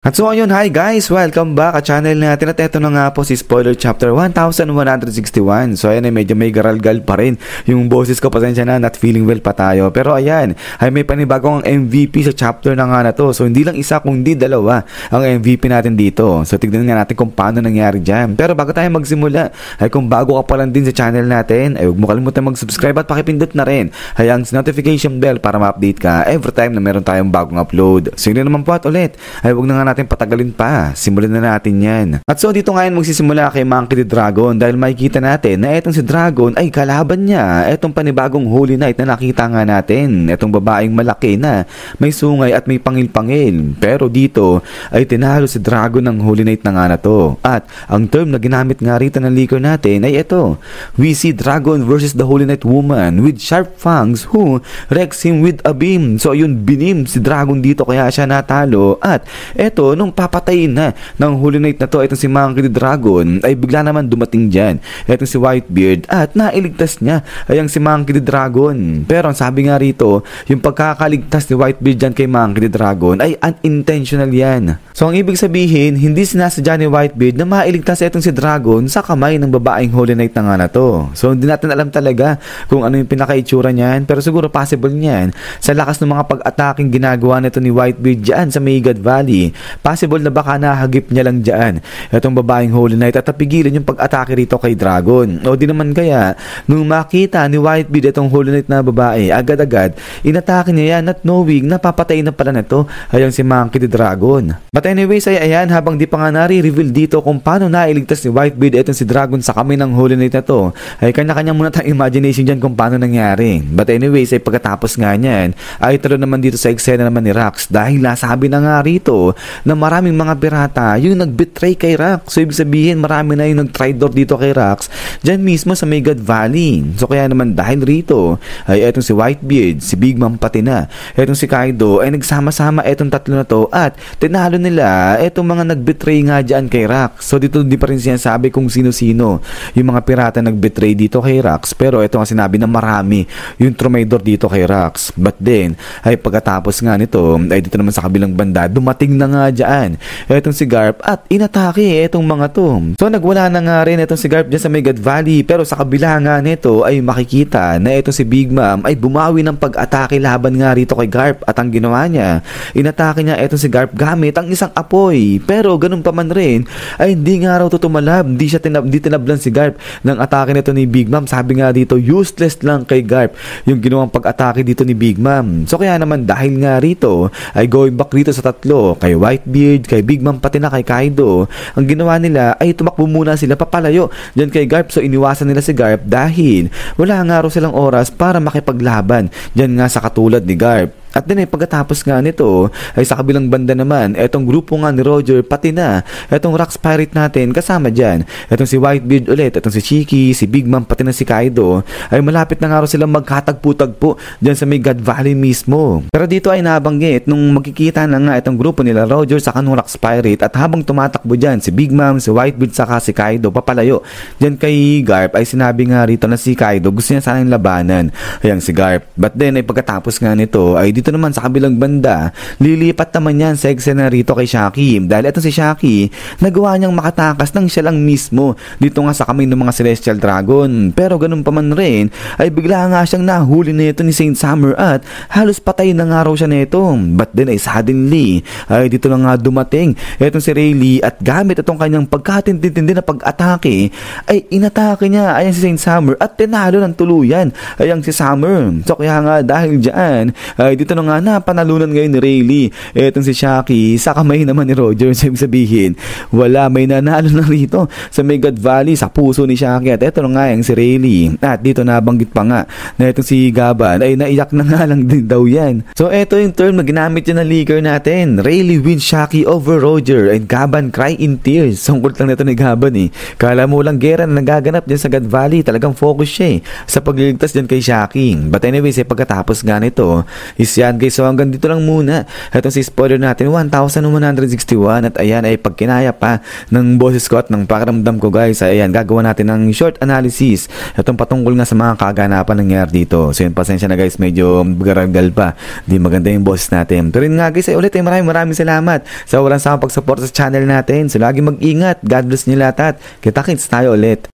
At so ayun, hi guys! Welcome back at channel natin at ito na nga po si Spoiler Chapter 1161. So ayan ay medyo may garalgal pa rin yung boses ko, pasensya na, not feeling well pa tayo. Pero ayan, ay may panibagong MVP sa chapter na nga na to. So hindi lang isa kundi dalawa ang MVP natin dito. So tignan nga natin kung paano nangyari dyan. Pero bago tayo magsimula, ay kung bago ka pa lang din sa channel natin, ay huwag mo kalimutan mag-subscribe at pakipindot na rin ang notification bell para ma-update ka every time na meron tayong bagong upload. So yun naman po at ulit, ay huwag na nga natin patagalin pa. Simulan na natin yan. At so dito ngayon magsisimula kay Monkey the Dragon dahil makikita natin na etong si Dragon ay kalaban niya etong panibagong Holy Knight na nakita nga natin. Etong babaeng malaki na may sungay at may pangil-pangil. Pero dito ay tinalo si Dragon ng Holy Knight na nga na to. At ang term na ginamit nga rito ng leaker natin ay ito. We see Dragon versus the Holy Knight woman with sharp fangs who wrecks him with a beam. So ayun, binim si Dragon dito kaya siya natalo. At eto, nung papatayin na ng Holy Knight na to, itong si Monkey the Dragon, ay bigla naman dumating dyan itong si Whitebeard at nailigtas niya ay ang si Monkey the Dragon. Pero ang sabi nga rito, yung pagkakaligtas ni Whitebeard dyan kay Monkey the Dragon ay unintentional yan. So ang ibig sabihin, hindi sinasadya ni Whitebeard na mailigtas itong si Dragon sa kamay ng babaeng Holy Knight na nga na to. So hindi natin alam talaga kung ano yung pinaka-itsura niyan, pero siguro possible niyan sa lakas ng mga pag-ataking ginagawa nito ni Whitebeard dyan sa Maygad Valley. Possible na baka nahagip niya lang dyan itong babaeng Holy Knight at napigilan yung pag-atake rito kay Dragon. O di naman kaya, nung makita ni Whitebeard itong Holy Knight na babae, agad-agad, inatake niya yan at knowing napapatay na pala nito ayang si Monkey the Dragon. But anyways, ay ayan, habang di pa nga nare-reveal dito kung paano nailigtas ni Whitebeard itong si Dragon sa kamay ng Holy Knight na to, ay kanya-kanya muna tayong imagination dyan kung paano nangyari. But anyways, ay pagkatapos nga niyan, ay talo naman dito sa eksena naman ni Rax dahil nasabi na nga rito na maraming mga pirata yung nag-betray kay Rax. So ibig sabihin marami na yung nag-traitor dito kay Rax dyan mismo sa Maygad Valley. So kaya naman dahil rito ay etong si Whitebeard, si Big Mom pati na etong si Kaido ay nagsama-sama etong tatlo na to at tinalo nila etong mga nag-betray nga dyan kay Rax. So dito di pa rin sinasabi kung sino-sino yung mga pirata nag-betray dito kay Rax, pero ito nga sinabi na marami yung traitor dito kay Rax. But then ay pagkatapos nga nito ay dito naman sa kabilang banda dumating na nga dyan etong si Garp at inatake etong mga to. So nagwala na nga rin etong si Garp dyan sa Maygad Valley, pero sa kabila nga nito ay makikita na etong si Big Mom ay bumawi ng pag-atake laban nga rito kay Garp at ang ginawa niya, inatake niya etong si Garp gamit ang isang apoy. Pero ganun pa man rin ay hindi nga raw to tumalab, hindi tinablan si Garp ng atake nito ni Big Mom. Sabi nga dito, useless lang kay Garp yung ginawang pag-atake dito ni Big Mom. So kaya naman dahil nga rito ay going back rito sa tatlo, kay Whitebeard, kay Big Mom pati na kay Kaido, ang ginawa nila ay tumakbo muna sila papalayo dyan kay Garp. So iniwasan nila si Garp dahil wala nga raw silang oras para makipaglaban dyan nga sa katulad ni Garp. At din ay pagkatapos nga nito ay sa kabilang banda naman etong grupo nga ni Roger pati na etong Rax Pirate natin kasama dyan etong si Whitebeard ulit, etong si Shiki, si Big Mom pati na si Kaido ay malapit na nga raw silang magkatagpo-tagpo dyan sa Maygad Valley mismo. Pero dito ay nabanggit nung magkikita na nga etong grupo nila Roger sa kanong Rax Pirate at habang tumatakbo dyan si Big Mom, si Whitebeard saka si Kaido papalayo dyan kay Garp ay sinabi nga rito na si Kaido gusto niya sanang labanan ayang si Garp. But then ay pagkatapos nga nito ay dito naman sa kabilang banda, lilipat naman yan sa eksena rito kay Shaki. Dahil ito si Shaki, nagawa niyang makatakas ng siya lang mismo dito nga sa kamay ng mga Celestial Dragon. Pero ganun pa man rin, ay bigla nga siyang nahuli nito ni Saint Summer at halos patay na nga raw siya nito. But then ay suddenly, ay dito na nga dumating itong si Rayleigh at gamit itong kanyang pagkatindi na pag-atake, ay inatake niya ayang si Saint Summer at tinalo ng tuluyan ayang si Summer. So kaya nga dahil dyan, ay dito na nga napanalunan ngayon ni Rayleigh etong si Shaki sa kamay naman ni Roger. So, sabihin wala, may nanalo na rito sa Maygad Valley sa puso ni Shaki at eto na nga yung si Rayleigh. At dito nabanggit pa nga na etong si Gaban ay naiyak na nga lang din daw yan. So eto yung term na ginamit yun ng leaker natin. Rayleigh wins Shaki over Roger and Gaban cry in tears. Sungkot lang nito ni Gaban eh. Kala mo lang gera na nagaganap dyan sa God Valley, talagang focus siya eh sa pagliligtas dyan kay Shaki. But anyways, pagkatapos nga nito is yan guys. So hanggang dito lang muna. Ito si spoiler natin 1161 at ayan ay pagkinaya pa ng boses ko at ng pakiramdam ko guys. Ayan gagawa natin ng short analysis. Itong patungkol nga sa mga kaganapan nangyari dito. So yun pasensya na guys, medyo garagal pa. Di maganda yung boses natin. Pero yun nga guys ay ulit ay maraming salamat sa walang samang pagsuporta sa channel natin. So lagi mag-ingat. God bless niyo lahat at kita-kits tayo ulit.